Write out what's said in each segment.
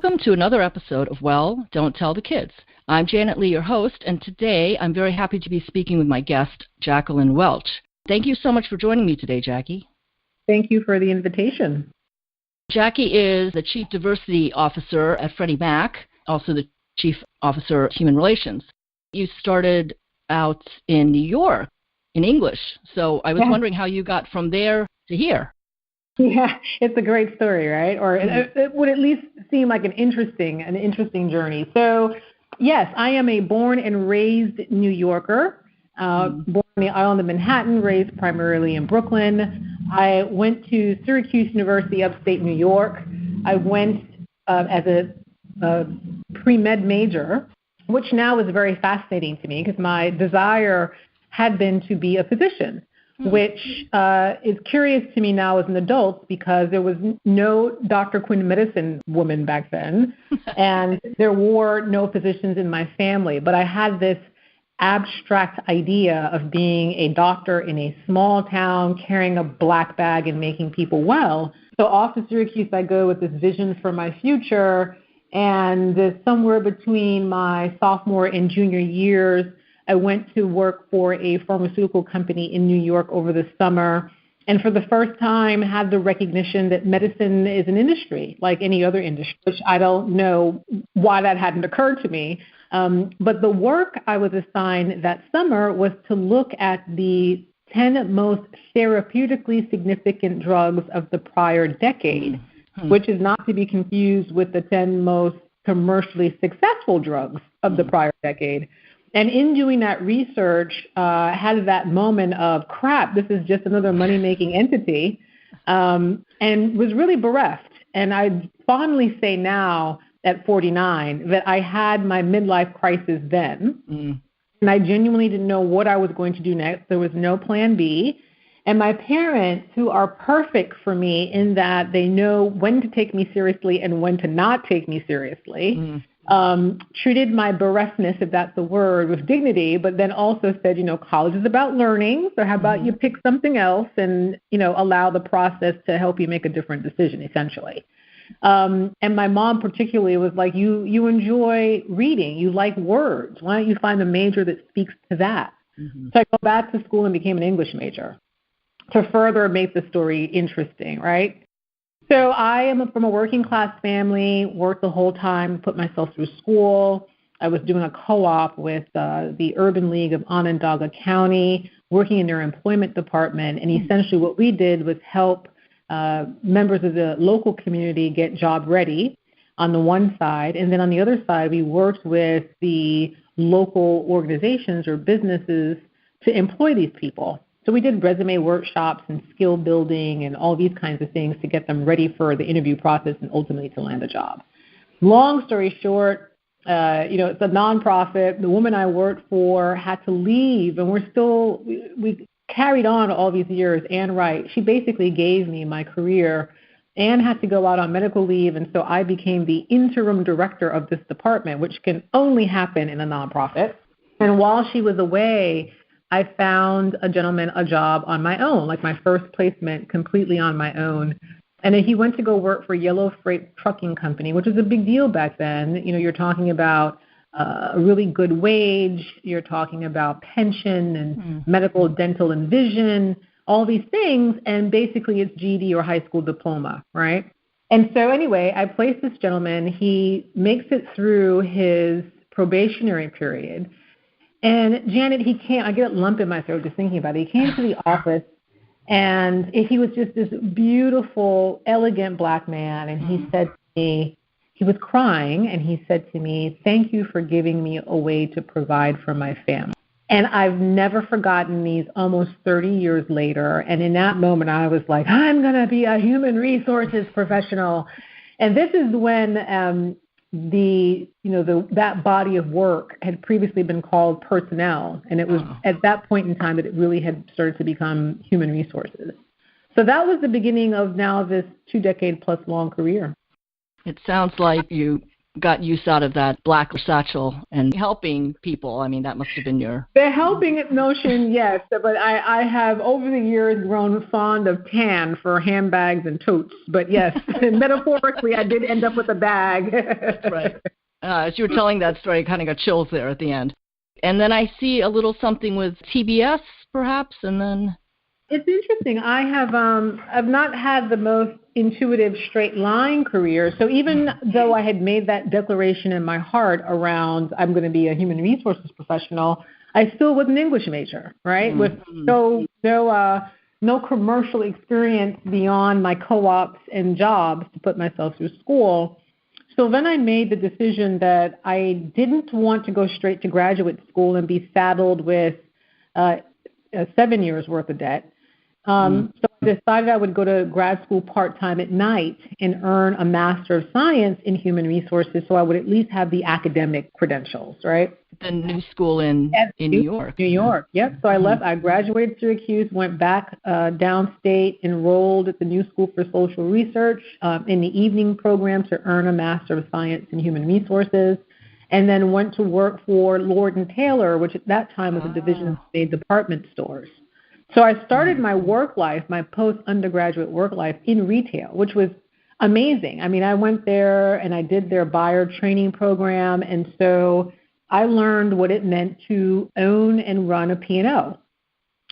Welcome to another episode of Well, Don't Tell the Kids. I'm Janet Lee, your host, and today I'm very happy to be speaking with my guest, Jacqueline Welch. Thank you so much for joining me today, Jackie. Thank you for the invitation. Jackie is the Chief Diversity Officer at Freddie Mac, also the Chief Officer of Human Relations. You started out in New York in English, so I was wondering how you got from there to here. Yeah, it's a great story, right? Or it would at least seem like an interesting journey. So, yes, I am a born and raised New Yorker, born on the island of Manhattan, raised primarily in Brooklyn. I went to Syracuse University, upstate New York. I went as a pre-med major, which now is very fascinating to me because my desire had been to be a physician, which is curious to me now as an adult because there was no Dr. Quinn medicine woman back then, and there were no physicians in my family. But I had this abstract idea of being a doctor in a small town, carrying a black bag and making people well. So off to Syracuse I go with this vision for my future, and somewhere between my sophomore and junior years, I went to work for a pharmaceutical company in New York over the summer, and for the first time had the recognition that medicine is an industry like any other industry, which I don't know why that hadn't occurred to me. But the work I was assigned that summer was to look at the 10 most therapeutically significant drugs of the prior decade, which is not to be confused with the 10 most commercially successful drugs of the prior decade. And in doing that research, had that moment of, crap, this is just another money-making entity, and was really bereft. And I fondly say now, at 49, that I had my midlife crisis then, and I genuinely didn't know what I was going to do next. There was no plan B. And my parents, who are perfect for me in that they know when to take me seriously and when to not take me seriously, treated my bereftness, if that's the word, with dignity, but then also said, college is about learning, so how about you pick something else and, allow the process to help you make a different decision, essentially. And my mom particularly was like, you enjoy reading, you like words, why don't you find a major that speaks to that? So I go back to school and became an English major to further make the story interesting, right? So I am from a working class family, worked the whole time, put myself through school. I was doing a co-op with the Urban League of Onondaga County, working in their employment department. And essentially what we did was help members of the local community get job ready on the one side. And then on the other side, we worked with the local organizations or businesses to employ these people. So we did resume workshops and skill building and all these kinds of things to get them ready for the interview process and ultimately to land a job. Long story short, it's a nonprofit. The woman I worked for had to leave, and we carried on all these years. Ann Wright, she basically gave me my career. Ann had to go out on medical leave, and so I became the interim director of this department, which can only happen in a nonprofit. And while she was away, I found a gentleman a job on my own, like my first placement completely on my own. And then he went to go work for Yellow Freight Trucking Company, which was a big deal back then. You're talking about a really good wage. You're talking about pension and medical, dental, and vision, all these things. And basically it's GED or high school diploma, right? And so anyway, I placed this gentleman. He makes it through his probationary period. And Janet, I get a lump in my throat just thinking about it. He came to the office, and he was just this beautiful, elegant black man. And he said to me, he was crying, and he said to me, "Thank you for giving me a way to provide for my family." And I've never forgotten these almost 30 years later. And in that moment, I was like, I'm going to be a human resources professional. And this is when that body of work had previously been called personnel, and it was at that point in time that it really had started to become human resources. So that was the beginning of now this 2-decade plus long career. It sounds like you got use out of that black satchel and helping people? I mean, that must have been your... The helping notion, yes, but I have over the years grown fond of tan for handbags and totes. But yes, metaphorically, I did end up with a bag. That's right. As you were telling that story, I kind of got chills there at the end. And then I see a little something with TBS, perhaps, and then... It's interesting. I have I've not had the most intuitive straight line career. So even though I had made that declaration in my heart around I'm going to be a human resources professional, I still was an English major, right? With no commercial experience beyond my co-ops and jobs to put myself through school. So then I made the decision that I didn't want to go straight to graduate school and be saddled with 7 years worth of debt. So I decided I would go to grad school part-time at night and earn a Master of Science in Human Resources so I would at least have the academic credentials, right? The new school in New York. New York, yep. So I left. I graduated Syracuse, went back downstate, enrolled at the New School for Social Research in the evening program to earn a Master of Science in Human Resources, and then went to work for Lord & Taylor, which at that time was a division of State department stores. So I started my work life, my post-undergraduate work life in retail, which was amazing. I mean, I went there and I did their buyer training program, and so I learned what it meant to own and run a P&L,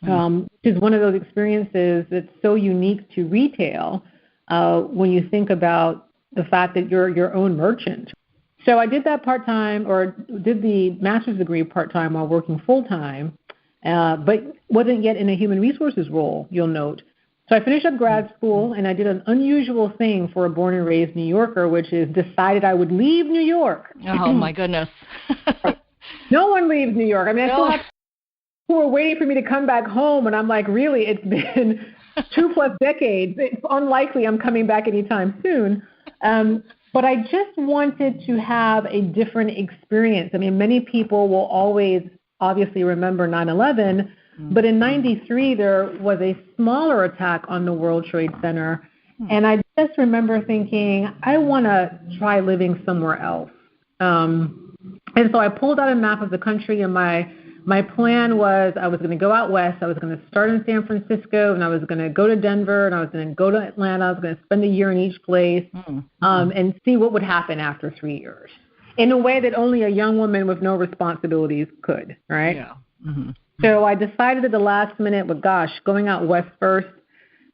which is one of those experiences that's so unique to retail when you think about the fact that you're your own merchant. So I did that part-time, or did the master's degree part-time while working full-time, but wasn't yet in a human resources role, you'll note. So I finished up grad school, and I did an unusual thing for a born and raised New Yorker, which is decided I would leave New York. Oh, my goodness. No one leaves New York. I mean, I still have people who are waiting for me to come back home, and I'm like, really, it's been 2+ decades. It's unlikely I'm coming back anytime soon. But I just wanted to have a different experience. I mean, many people will always obviously remember 9/11, but in 93 there was a smaller attack on the World Trade Center, and I just remember thinking, I want to try living somewhere else. And so I pulled out a map of the country, and my plan was I was going to go out west. I was going to start in San Francisco, and I was going to go to Denver, and I was going to go to Atlanta. I was going to spend a year in each place and see what would happen after 3 years, in a way that only a young woman with no responsibilities could, right? Yeah. Mm-hmm. So I decided at the last minute, but gosh, going out west first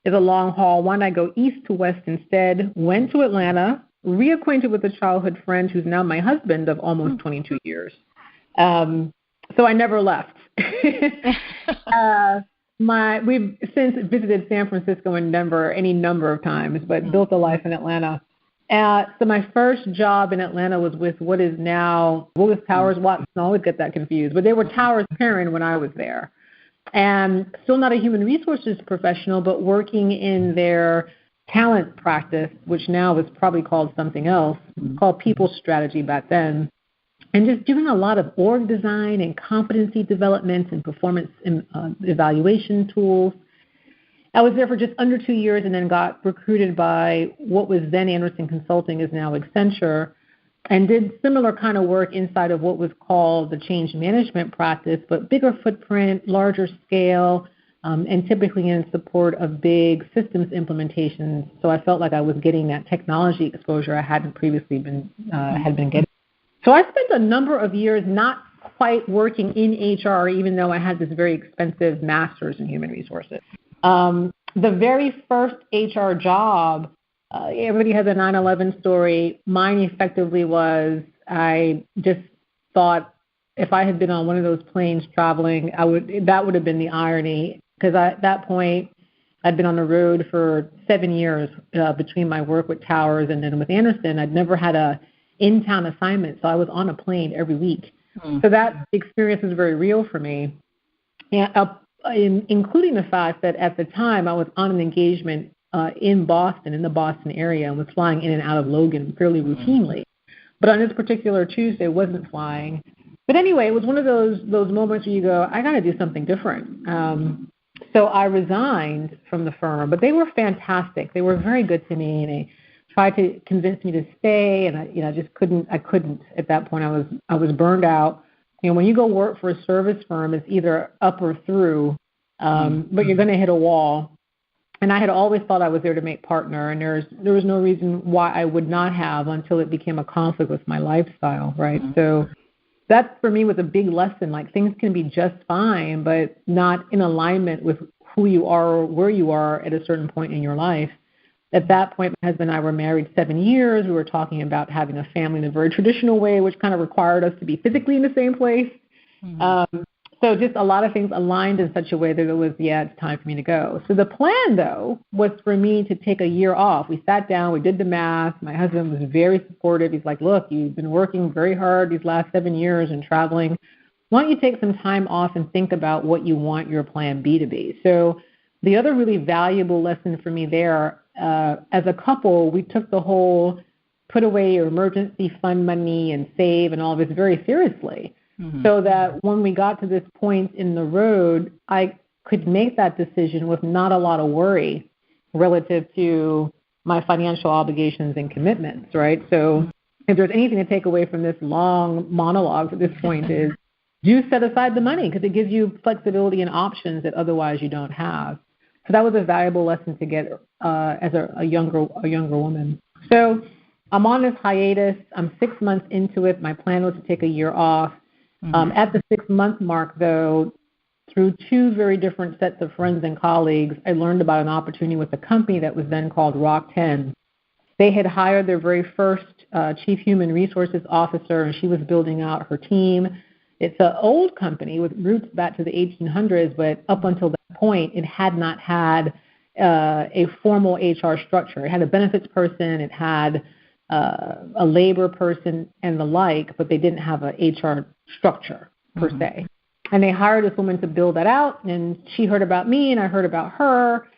is a long haul. Why don't I go east to west instead? Went to Atlanta, reacquainted with a childhood friend who's now my husband of almost 22 years. So I never left. We've since visited San Francisco and Denver any number of times, but built a life in Atlanta. So my first job in Atlanta was with what is now Willis Towers Watson. I always get that confused, but they were Towers Perrin when I was there. And still not a human resources professional, but working in their talent practice, which now is probably called something else, called people strategy back then. And just doing a lot of org design and competency development and performance evaluation tools. I was there for just under 2 years and then got recruited by what was then Anderson Consulting, is now Accenture, and did similar kind of work inside of what was called the change management practice, but bigger footprint, larger scale, and typically in support of big systems implementations. So I felt like I was getting that technology exposure I hadn't previously been getting. So I spent a number of years not quite working in HR, even though I had this very expensive master's in human resources. The very first HR job, everybody has a 9/11 story. Mine effectively was, I just thought if I had been on one of those planes traveling, that would have been the irony, because at that point I'd been on the road for 7 years between my work with Towers and then with Anderson. I'd never had a in-town assignment, so I was on a plane every week. So that experience was very real for me, including the fact that at the time I was on an engagement in Boston, in the Boston area, and was flying in and out of Logan fairly routinely. But on this particular Tuesday, wasn't flying. But anyway, it was one of those moments where you go, I got to do something different. So I resigned from the firm, but they were fantastic. They were very good to me, and they tried to convince me to stay, and I just couldn't. I couldn't at that point. I was burned out. When you go work for a service firm, it's either up or through, but you're going to hit a wall. And I had always thought I was there to make partner, and there was no reason why I would not have until it became a conflict with my lifestyle, right? So that for me was a big lesson. Like, things can be just fine, but not in alignment with who you are or where you are at a certain point in your life. At that point, my husband and I were married 7 years. We were talking about having a family in a very traditional way, which kind of required us to be physically in the same place. So just a lot of things aligned in such a way that it was, it's time for me to go. So the plan, though, was for me to take a year off. We sat down, we did the math. My husband was very supportive. He's like, look, you've been working very hard these last 7 years and traveling. Why don't you take some time off and think about what you want your plan B to be? So the other really valuable lesson for me there, as a couple, we took the whole put away your emergency fund money and save and all of this very seriously. So that when we got to this point in the road, I could make that decision with not a lot of worry relative to my financial obligations and commitments, right? So if there's anything to take away from this long monologue at this point is do set aside the money, because it gives you flexibility and options that otherwise you don't have. So that was a valuable lesson to get as a younger woman. So I'm on this hiatus. I'm 6 months into it. My plan was to take a year off. At the 6-month mark, though, through 2 very different sets of friends and colleagues, I learned about an opportunity with a company that was then called Rock 10. They had hired their very first chief human resources officer, and she was building out her team. It's an old company with roots back to the 1800s, but up until that point, it had not had a formal HR structure. It had a benefits person, it had a labor person and the like, but they didn't have an HR structure per se. And they hired this woman to build that out, and she heard about me and I heard about her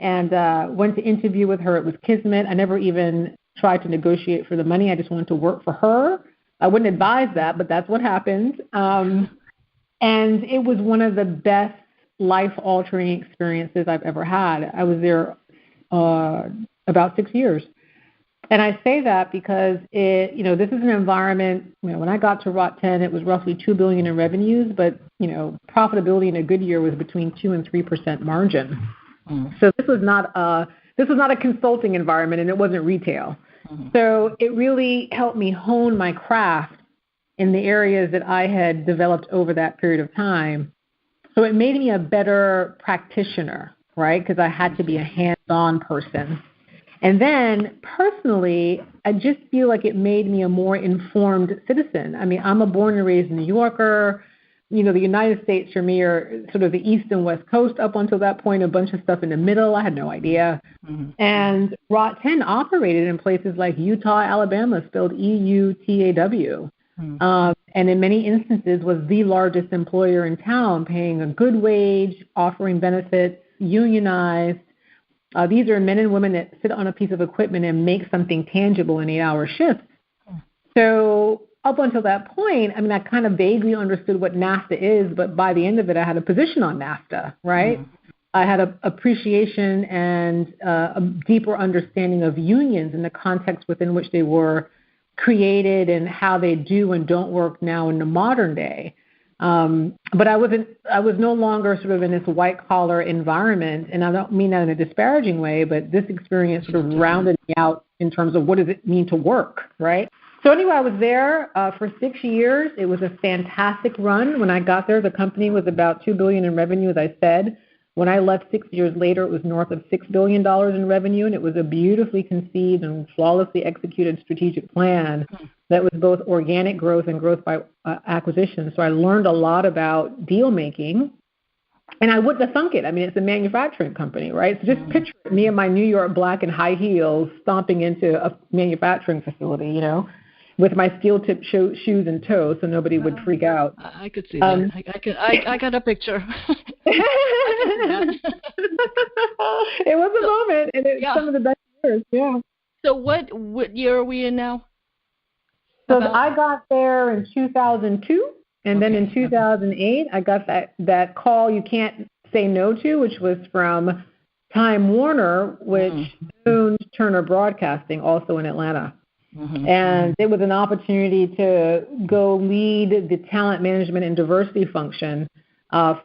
and went to interview with her. It was kismet. I never even tried to negotiate for the money. I just wanted to work for her. I wouldn't advise that, but that's what happened. And it was one of the best life-altering experiences I've ever had. I was there about 6 years. And I say that because this is an environment, when I got to Rock 10, it was roughly $2 billion in revenues, but, profitability in a good year was between 2 and 3% margin. So this was not a consulting environment, and it wasn't retail. So it really helped me hone my craft in the areas that I had developed over that period of time. So it made me a better practitioner, right? Because I had to be a hands-on person. And then personally, I just feel like it made me a more informed citizen. I mean, I'm a born and raised New Yorker. The United States for me are sort of the East and West Coast up until that point, a bunch of stuff in the middle. I had no idea. And Rock 10 operated in places like Utah, Alabama, spelled EUTAW. And in many instances was the largest employer in town, paying a good wage, offering benefits, unionized. These are men and women that sit on a piece of equipment and make something tangible in 8-hour shifts. So up until that point, I mean, I kind of vaguely understood what NAFTA is, but by the end of it, I had a position on NAFTA, right? I had an appreciation and a deeper understanding of unions in the context within which they were created and how they do and don't work now in the modern day. But I was no longer sort of in this white-collar environment, and I don't mean that in a disparaging way, but this experience sort of rounded me out in terms of what does it mean to work, right? So anyway, I was there for 6 years. It was a fantastic run. When I got there, the company was about $2 billion in revenue, as I said. When I left 6 years later, it was north of $6 billion in revenue, and it was a beautifully conceived and flawlessly executed strategic plan that was both organic growth and growth by acquisition. So I learned a lot about deal making, and I wouldn't have thunk it. I mean, it's a manufacturing company, right? So just picture me in my New York black and high heels stomping into a manufacturing facility, with my steel-tip shoes and toes, so nobody would freak out. I could see that. I got a picture. It was a moment, and it's some of the best years. Yeah. So what year are we in now? So I got there in 2002, and then in 2008, I got that call you can't say no to, which was from Time Warner, which owned Turner Broadcasting, also in Atlanta. And it was an opportunity to go lead the talent management and diversity function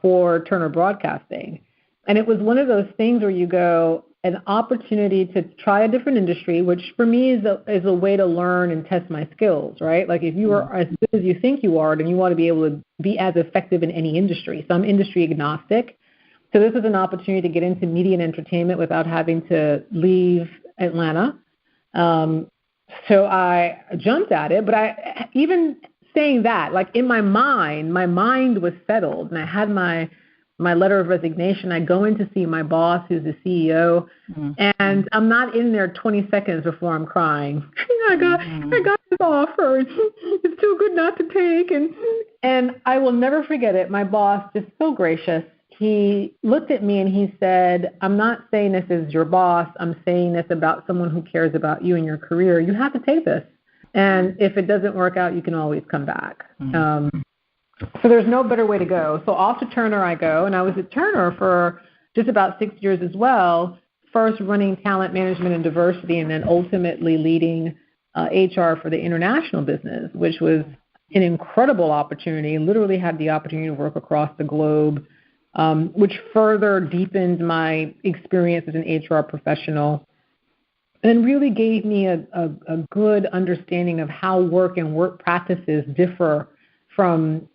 for Turner Broadcasting. And it was one of those things where you go, an opportunity to try a different industry, which for me is a way to learn and test my skills, right? Like if you are as good as you think you are, then you want to be able to be as effective in any industry. So I'm industry agnostic. So this is an opportunity to get into media and entertainment without having to leave Atlanta. So I jumped at it, but even saying that, like in my mind was settled, and I had my letter of resignation. I go in to see my boss, who's the CEO, and I'm not in there 20 seconds before I'm crying. I got this offer. It's too good not to take. And I will never forget it. My boss, just so gracious, he looked at me and he said, I'm not saying this as your boss. I'm saying this about someone who cares about you and your career. You have to take this. And if it doesn't work out, you can always come back. So there's no better way to go. So off to Turner I go, and I was at Turner for just about 6 years as well, first running talent management and diversity, and then ultimately leading HR for the international business, which was an incredible opportunity. Literally had the opportunity to work across the globe, which further deepened my experience as an HR professional and really gave me a good understanding of how work and work practices differ from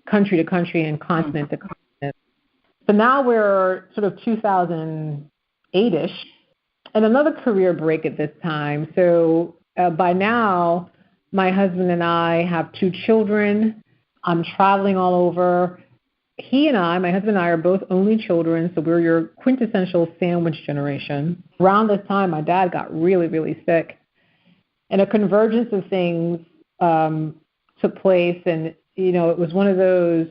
country to country and continent to continent. So now we're sort of 2008-ish, and another career break at this time. So by now, my husband and I have 2 children. I'm traveling all over. My husband and I are both only children, so we're your quintessential sandwich generation. Around this time, my dad got really, really sick, and a convergence of things took place, and it was one of those,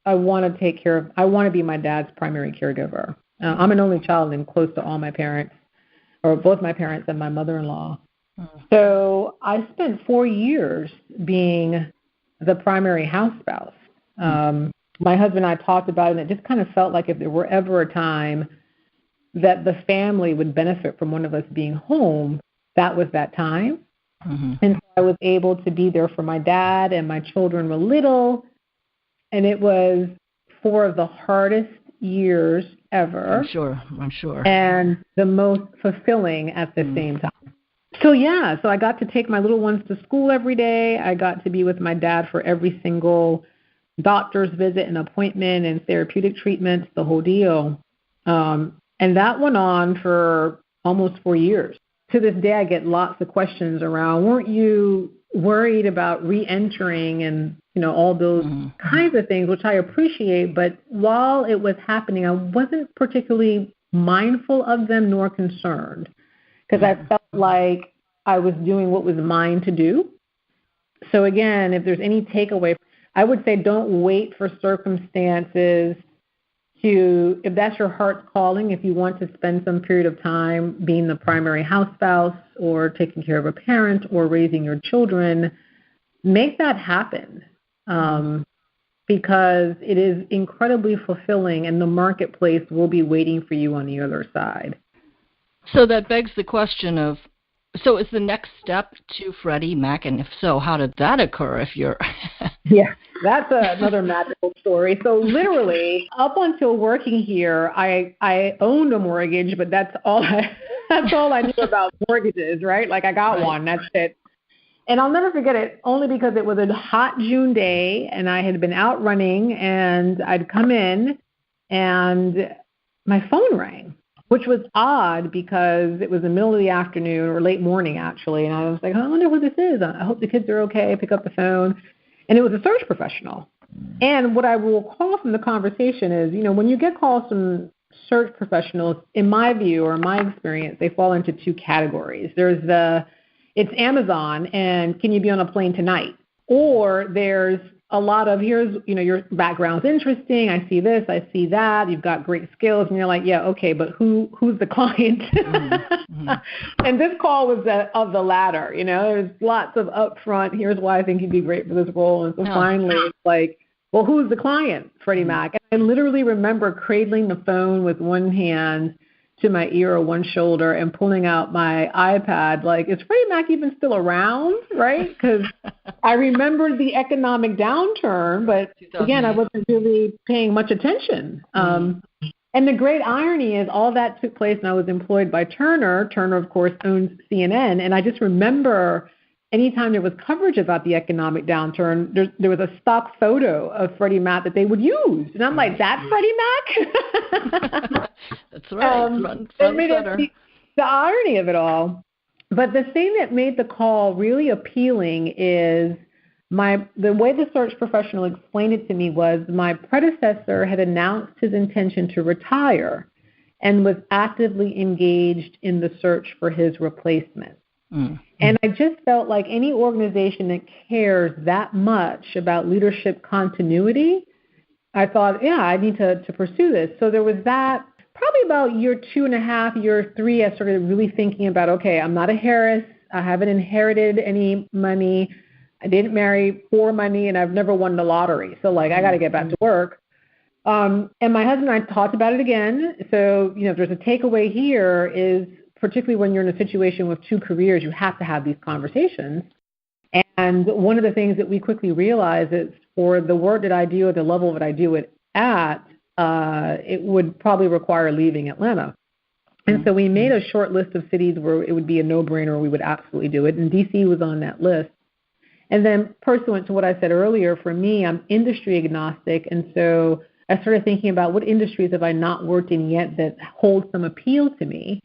I want to be my dad's primary caregiver. I'm an only child and close to all my parents, or both my parents and my mother-in-law. So I spent 4 years being the primary house spouse. My husband and I talked about it, and it just kind of felt like if there were ever a time that the family would benefit from one of us being home, that was that time. And so I was able to be there for my dad, and my children were little, and it was 4 of the hardest years ever. I'm sure. And the most fulfilling at the same time. So I got to take my little ones to school every day. I got to be with my dad for every single doctor's visit and appointment and therapeutic treatments, the whole deal. And that went on for almost 4 years. To this day, I get lots of questions around, weren't you worried about re-entering and, all those kinds of things, which I appreciate. But while it was happening, I wasn't particularly mindful of them nor concerned, because I felt like I was doing what was mine to do. So again, if there's any takeaway, I would say don't wait for circumstances if that's your heart's calling, if you want to spend some period of time being the primary house spouse or taking care of a parent or raising your children, make that happen, because it is incredibly fulfilling, and the marketplace will be waiting for you on the other side. So that begs the question of, so is the next step to Freddie Mac, and if so, how did that occur if you're... Yeah, that's another magical story. So literally, up until working here, I owned a mortgage, but that's all I knew about mortgages, right? Like I got one, that's it. And I'll never forget it, only because it was a hot June day, and I had been out running, and I'd come in, and my phone rang, which was odd because it was the middle of the afternoon or late morning, actually. And I was like, I wonder who this is. I hope the kids are okay. I pick up the phone. And it was a search professional. And what I will recall from the conversation is, when you get calls from search professionals, in my view or in my experience, they fall into 2 categories. There's it's Amazon, and can you be on a plane tonight? Or there's a lot of, your background's interesting. I see this, I see that. You've got great skills. And you're like, yeah, okay, but who's the client? And this call was of the latter. There's lots of upfront, here's why I think you'd be great for this role. And so finally it's like, well, who's the client, Freddie Mac? And I literally remember cradling the phone with one hand, to my ear or one shoulder and pulling out my iPad, like, is Freddie Mac even still around, right? Because I remembered the economic downturn, but again, I wasn't really paying much attention. And the great irony is all that took place and I was employed by Turner. Turner, of course, owns CNN. And I just remember anytime there was coverage about the economic downturn, there was a stock photo of Freddie Mac that they would use. And I'm like, that's Freddie Mac? That's right. The irony of it all. But the thing that made the call really appealing is the way the search professional explained it to me was my predecessor had announced his intention to retire and was actively engaged in the search for his replacement. And I just felt like any organization that cares that much about leadership continuity, I thought, yeah, I need to pursue this. So there was that. Probably about year 2.5, year 3, I started really thinking about, okay, I'm not a Harris. I haven't inherited any money. I didn't marry for money, and I've never won the lottery. So, like, I got to get back to work. And my husband and I talked about it again. So, if there's a takeaway here is, particularly when you're in a situation with 2 careers, you have to have these conversations. And one of the things that we quickly realized is for the work that I do at the level that I do it at, it would probably require leaving Atlanta. And so we made a short list of cities where it would be a no-brainer, we would absolutely do it. And D.C. was on that list. And then pursuant to what I said earlier, for me, I'm industry agnostic. And so I started thinking about what industries have I not worked in yet that hold some appeal to me.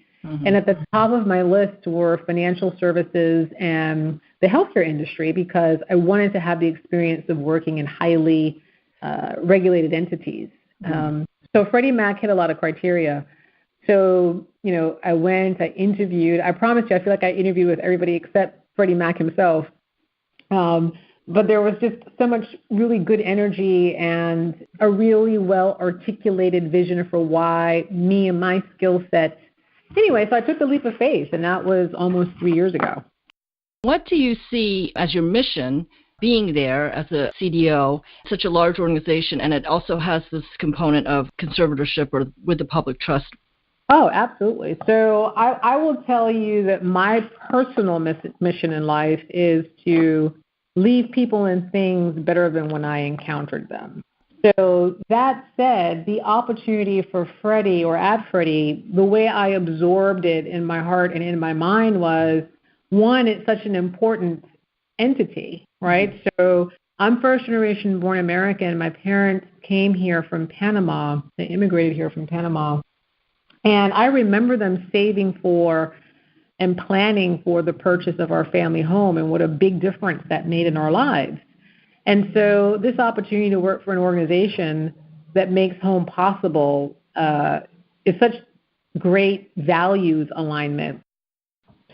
And at the top of my list were financial services and the healthcare industry because I wanted to have the experience of working in highly regulated entities. So Freddie Mac hit a lot of criteria. So, I went, I interviewed. I promise you, I feel like I interviewed with everybody except Freddie Mac himself. But there was just so much really good energy and a really well-articulated vision for why me and my skill set. Anyway, so I took the leap of faith, and that was almost 3 years ago. What do you see as your mission being there as a CDO, such a large organization, and it also has this component of conservatorship or with the public trust? Oh, absolutely. So I will tell you that my personal mission in life is to leave people and things better than when I encountered them. So that said, the opportunity for Freddie or at Freddie, the way I absorbed it in my heart and in my mind was, one, it's such an important entity, right? So I'm first generation born American. My parents came here from Panama. They immigrated here from Panama. And I remember them saving for and planning for the purchase of our family home and what a big difference that made in our lives. And so this opportunity to work for an organization that makes home possible is such great values alignment.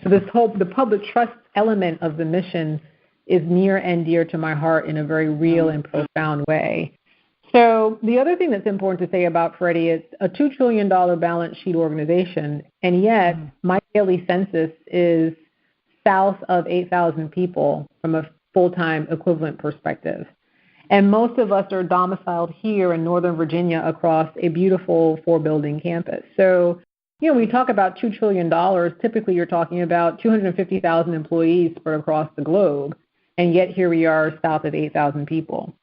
So the public trust element of the mission is near and dear to my heart in a very real and profound way. So the other thing that's important to say about Freddie is a $2 trillion balance sheet organization, and yet my daily census is south of 8,000 people from a full-time equivalent perspective. And most of us are domiciled here in Northern Virginia across a beautiful 4-building campus. So, when you talk about $2 trillion, typically you're talking about 250,000 employees spread across the globe, and yet here we are south of 8,000 people.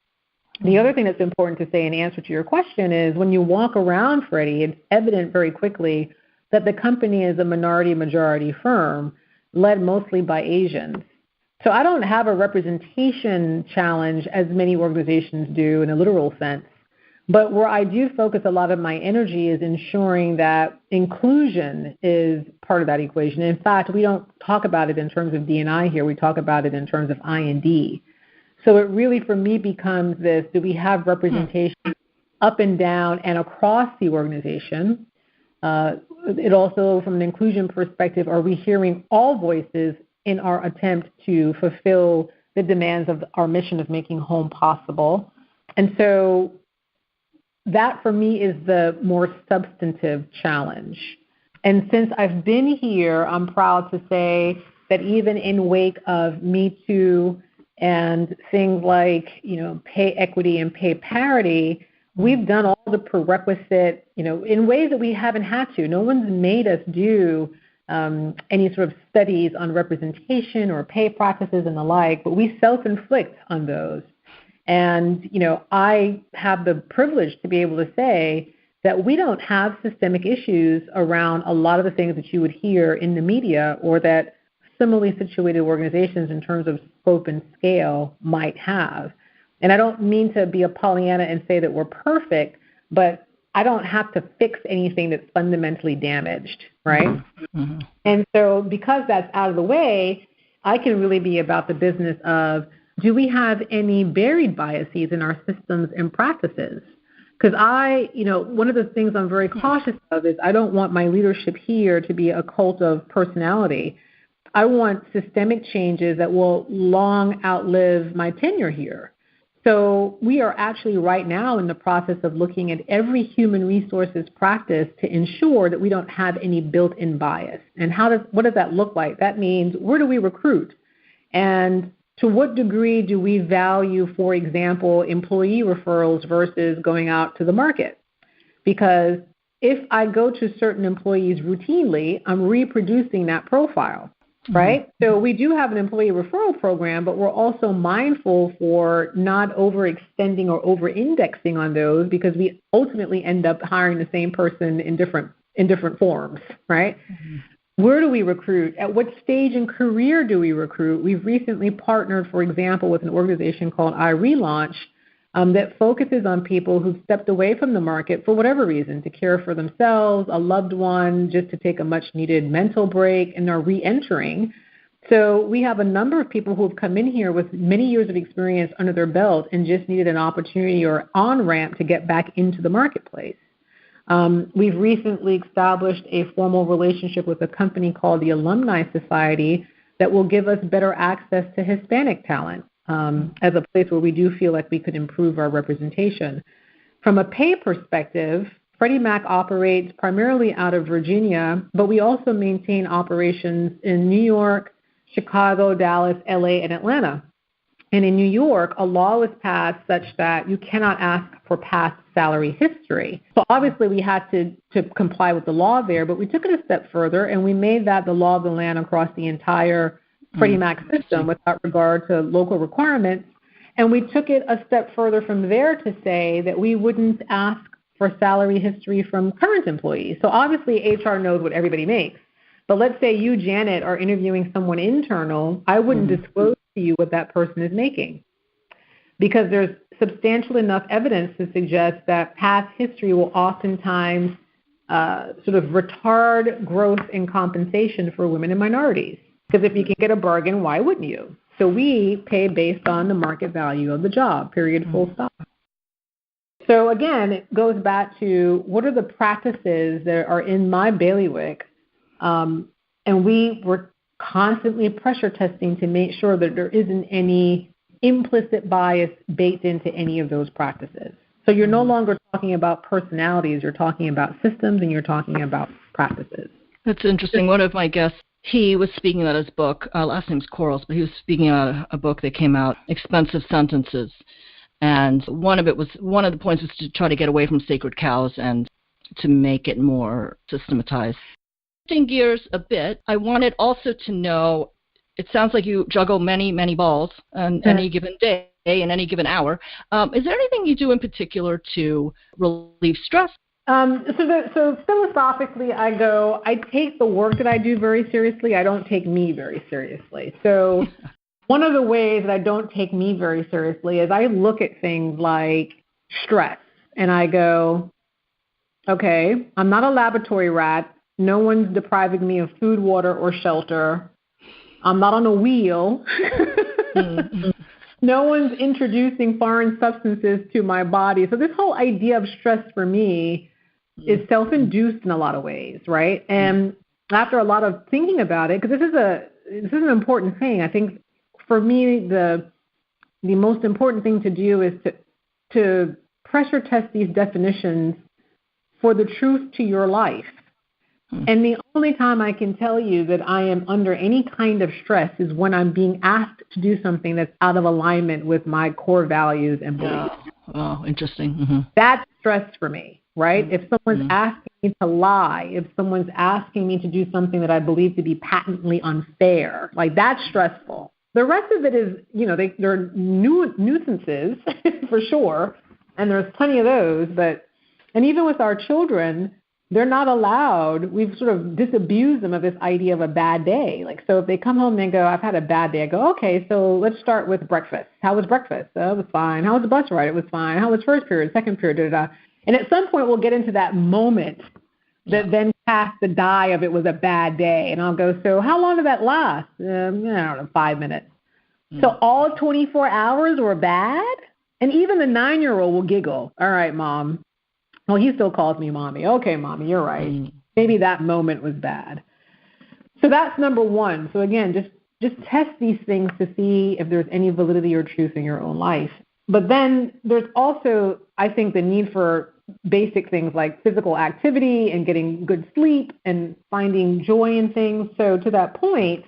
The other thing that's important to say in answer to your question is when you walk around Freddie, it's evident very quickly that the company is a minority-majority firm led mostly by Asians. So I don't have a representation challenge as many organizations do in a literal sense. But where I do focus a lot of my energy is ensuring that inclusion is part of that equation. In fact, we don't talk about it in terms of D&I here. We talk about it in terms of I&D. So it really, for me, becomes this, do we have representation up and down and across the organization? It also, from an inclusion perspective, are we hearing all voices in our attempt to fulfill the demands of our mission of making home possible? And so that, for me, is the more substantive challenge. And since I've been here, I'm proud to say that even in wake of Me Too and things like, pay equity and pay parity, We've done all the prerequisite, in ways that we haven't had to. No one's made us do any sort of studies on representation or pay practices and the like, but we self-inflict on those. And, I have the privilege to be able to say that we don't have systemic issues around a lot of the things that you would hear in the media or that similarly situated organizations in terms of scope and scale might have. And I don't mean to be a Pollyanna and say that we're perfect, but I don't have to fix anything that's fundamentally damaged, right? Mm-hmm. And so because that's out of the way, I can really be about the business of, do we have any buried biases in our systems and practices? Because one of the things I'm very cautious of is I don't want my leadership here to be a cult of personality. I want systemic changes that will long outlive my tenure here. So we are actually right now in the process of looking at every human resources practice to ensure that we don't have any built-in bias. And what does that look like? That means, where do we recruit? And to what degree do we value, for example, employee referrals versus going out to the market? Because if I go to certain employees routinely, I'm reproducing that profile. Right? So we do have an employee referral program, but we're also mindful for not overextending or over-indexing on those because we ultimately end up hiring the same person in different forms, right? Mm-hmm. Where do we recruit? At what stage in career do we recruit? We've recently partnered, for example, with an organization called iRelaunch that focuses on people who've stepped away from the market for whatever reason, to care for themselves, a loved one, just to take a much-needed mental break, and are re-entering. So we have a number of people who have come in here with many years of experience under their belt and just needed an opportunity or on-ramp to get back into the marketplace. We've recently established a formal relationship with a company called the Alumni Society that will give us better access to Hispanic talent. As a place where we do feel like we could improve our representation. From a pay perspective, Freddie Mac operates primarily out of Virginia, but we also maintain operations in New York, Chicago, Dallas, LA, and Atlanta. And in New York, a law was passed such that you cannot ask for past salary history. So obviously we had to comply with the law there, but we took it a step further and we made that the law of the land across the entire Freddie Mac system without regard to local requirements. And we took it a step further from there to say that we wouldn't ask for salary history from current employees. So obviously HR knows what everybody makes. But let's say you, Janet, are interviewing someone internal. I wouldn't disclose to you what that person is making because there's substantial enough evidence to suggest that past history will oftentimes sort of retard growth in compensation for women and minorities. Because if you can get a bargain, why wouldn't you? So we pay based on the market value of the job, period, full stop. So again, it goes back to what are the practices that are in my bailiwick? And we were constantly pressure testing to make sure that there isn't any implicit bias baked into any of those practices. So you're no longer talking about personalities, you're talking about systems and you're talking about practices. That's interesting. One of my guests, he was speaking about his book, last name's Quarles, but he was speaking about a book that came out, Expensive Sentences. And one of the points was to try to get away from sacred cows and to make it more systematized. Shifting gears a bit, I wanted also to know, it sounds like you juggle many, many balls on any given day, in any given hour. Is there anything you do in particular to relieve stress? So philosophically, I take the work that I do very seriously. I don't take me very seriously. So one of the ways that I don't take me very seriously is I look at things like stress and I go, okay, I'm not a laboratory rat. No one's depriving me of food, water, or shelter. I'm not on a wheel. No one's introducing foreign substances to my body. So this whole idea of stress for me is self-induced in a lot of ways, right? And after a lot of thinking about it, because this is an important thing. I think for me, the most important thing to do is to pressure test these definitions for the truth to your life. And the only time I can tell you that I am under any kind of stress is when I'm being asked to do something that's out of alignment with my core values and beliefs. Oh, interesting. Mm-hmm. That's stress for me, right? Mm-hmm. If someone's asking me to lie, if someone's asking me to do something that I believe to be patently unfair, like that's stressful. The rest of it is, they're nuisances for sure, and there's plenty of those. And even with our children, they're not allowed. We've sort of disabused them of this idea of a bad day. Like, so if they come home and they go, I've had a bad day, I go, okay, so let's start with breakfast. How was breakfast? Oh, it was fine. How was the bus ride? It was fine. How was first period, second period, da-da-da. And at some point, we'll get into that moment that then casts the die of it was a bad day. And I'll go, so how long did that last? I don't know, 5 minutes. So all 24 hours were bad? And even the 9-year-old will giggle. All right, Mom. Well, he still calls me Mommy. Okay, Mommy, you're right. Maybe that moment was bad. So that's number one. So again, just test these things to see if there's any validity or truth in your own life. But then there's also, I think, the need for basic things like physical activity and getting good sleep and finding joy in things. So to that point,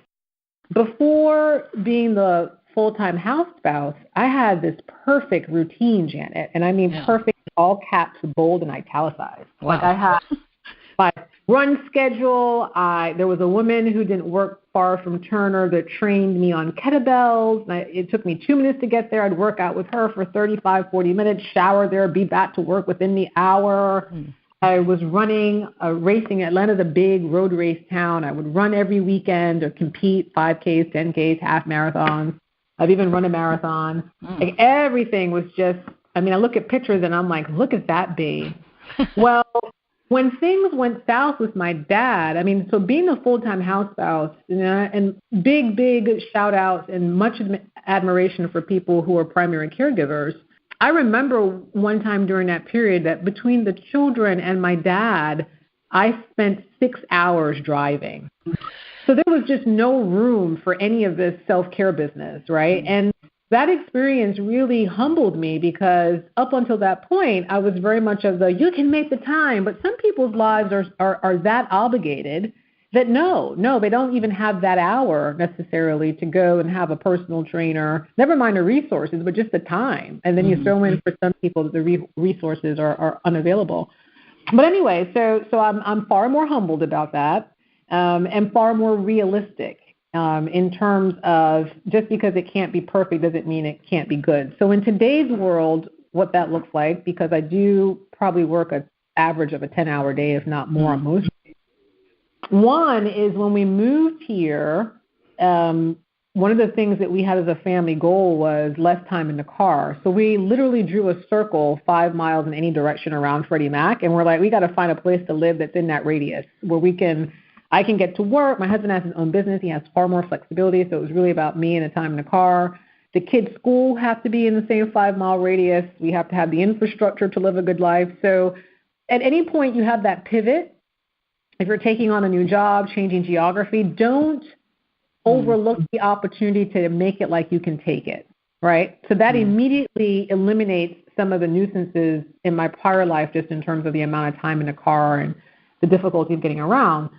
before being the full-time house spouse, I had this perfect routine, Janet. And I mean perfect, all caps, bold, and italicized. Wow. Like I had my run schedule. There was a woman who didn't work far from Turner that trained me on kettlebells. It took me 2 minutes to get there. I'd work out with her for 35, 40 minutes, shower there, be back to work within the hour. I was running, racing. Atlanta's a big road race town. I would run every weekend or compete 5Ks, 10Ks, half marathons. I've even run a marathon. Like everything was just, I look at pictures and I'm like, look at that babe. Well, when things went south with my dad, so being a full-time house spouse, and big shout outs and much admiration for people who are primary caregivers. I remember one time during that period that between the children and my dad, I spent 6 hours driving. So there was just no room for any of this self-care business, right? And that experience really humbled me because up until that point, I was very much of the, you can make the time. But some people's lives are that obligated that no, they don't even have that hour necessarily to go and have a personal trainer, never mind the resources, but just the time. And then you throw in for some people that the resources are unavailable. But anyway, so I'm far more humbled about that and far more realistic in terms of just because it can't be perfect doesn't mean it can't be good. So in today's world, what that looks like, because I do probably work an average of a 10-hour day, if not more on most. One is when we moved here, one of the things that we had as a family goal was less time in the car. So we literally drew a circle 5 miles in any direction around Freddie Mac, and we're like, we got to find a place to live that's in that radius where I can get to work. My husband has his own business. He has far more flexibility, so it was really about me and the time in the car. The kids' school have to be in the same 5-mile radius. We have to have the infrastructure to live a good life. So at any point you have that pivot. If you're taking on a new job, changing geography, don't overlook the opportunity to make it like you can take it, right? So that immediately eliminates some of the nuisances in my prior life just in terms of the amount of time in the car and the difficulty of getting around.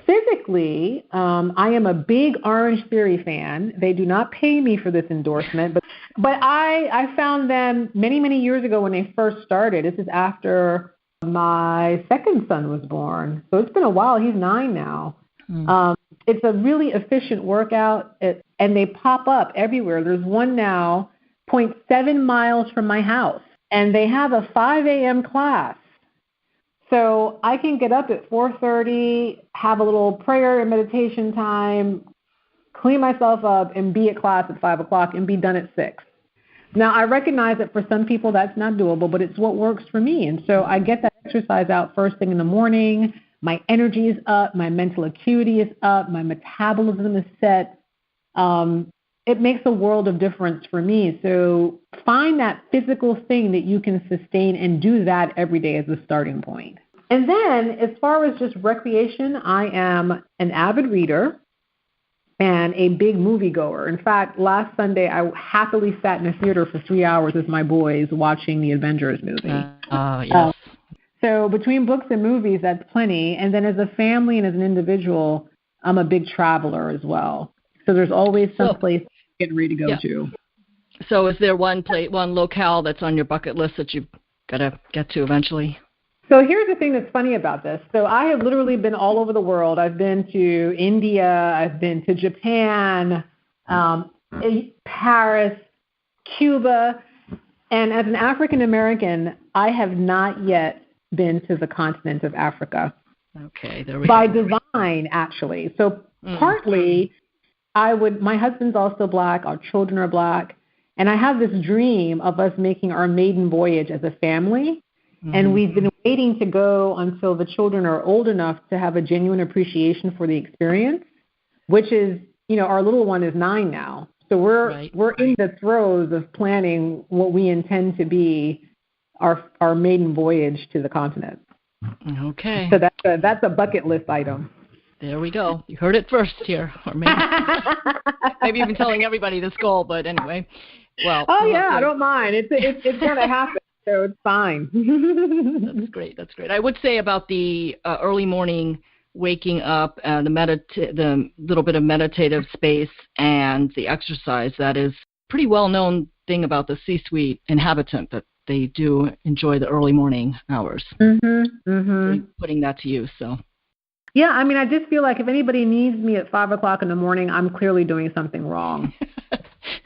Physically, I am a big Orange Theory fan. They do not pay me for this endorsement, but I found them many years ago when they first started. This is after my second son was born. So it's been a while. He's 9 now. It's a really efficient workout, and they pop up everywhere. There's one now 0.7 miles from my house, and they have a 5 a.m. class. So I can get up at 4:30, have a little prayer and meditation time, clean myself up, and be at class at 5 o'clock and be done at 6. Now, I recognize that for some people that's not doable, but it's what works for me. And so I get that exercise out first thing in the morning. My energy is up. My mental acuity is up. My metabolism is set. It makes a world of difference for me. So find that physical thing that you can sustain and do that every day as a starting point. And then as far as just recreation, I am an avid reader and a big moviegoer. In fact, last Sunday, I happily sat in a theater for 3 hours with my boys watching the Avengers movie. Yes. So between books and movies, that's plenty. And then as a family and as an individual, I'm a big traveler as well. So there's always some place getting ready to go to. So is there one locale that's on your bucket list that you've got to get to eventually? So here's the thing that's funny about this. So I have literally been all over the world. I've been to India. I've been to Japan, Paris, Cuba. And as an African American, I have not yet been to the continent of Africa. Okay, there we go. By go. design, actually. So partly, my husband's also Black, our children are Black, and I have this dream of us making our maiden voyage as a family, and we've been waiting to go until the children are old enough to have a genuine appreciation for the experience, which is, our little one is 9 now. So we're in the throes of planning what we intend to be our maiden voyage to the continent. Okay. So that's a bucket list item. There we go. You heard it first here, or maybe you've been telling everybody this goal, but anyway. Well. Oh yeah, I don't mind. It's going to happen, so it's fine. That's great. That's great. I would say about the early morning waking up, the little bit of meditative space, and the exercise. That is pretty well known thing about the C-suite inhabitant, that they do enjoy the early morning hours. Putting that to use. So. Yeah, I mean, I just feel like if anybody needs me at 5 o'clock in the morning, I'm clearly doing something wrong.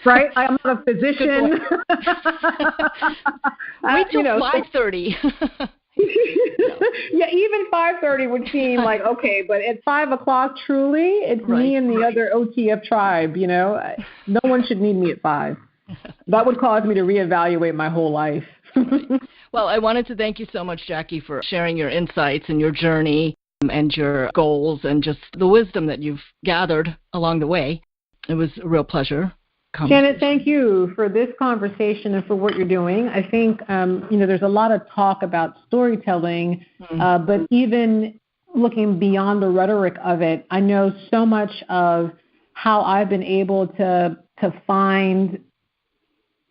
Right? I'm not a physician. Wait till 5:30. Yeah, even 5:30 would seem like, okay, but at 5 o'clock, truly, it's me and the other OTF tribe, No one should need me at 5. That would cause me to reevaluate my whole life. Well, I wanted to thank you so much, Jackie, for sharing your insights and your journey and your goals and just the wisdom that you've gathered along the way. It was a real pleasure. Janet, thank you for this conversation and for what you're doing. I think, there's a lot of talk about storytelling, but even looking beyond the rhetoric of it, I know so much of how I've been able to find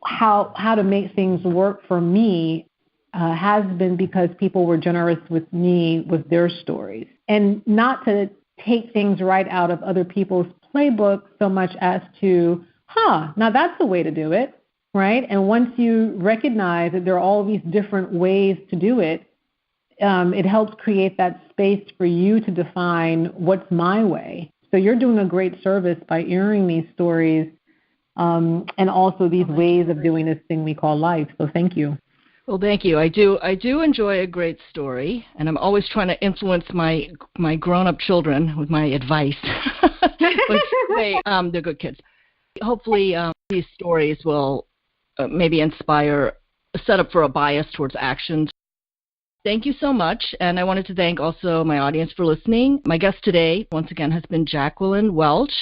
how to make things work for me has been because people were generous with me with their stories. And not to take things right out of other people's playbook so much as to, now that's the way to do it, right? And once you recognize that there are all these different ways to do it, it helps create that space for you to define what's my way. So you're doing a great service by airing these stories and also these ways of doing this thing we call life. So thank you. Well, thank you. I do enjoy a great story, and I'm always trying to influence my grown-up children with my advice. They're good kids. Hopefully, these stories will maybe inspire a setup for a bias towards action. Thank you so much, and I wanted to thank also my audience for listening. My guest today, once again, has been Jacqueline Welch.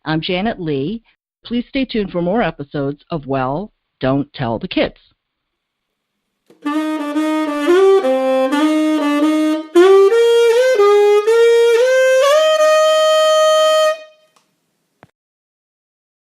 I'm Janet Lee. Please stay tuned for more episodes of Well, Don't Tell the Kids.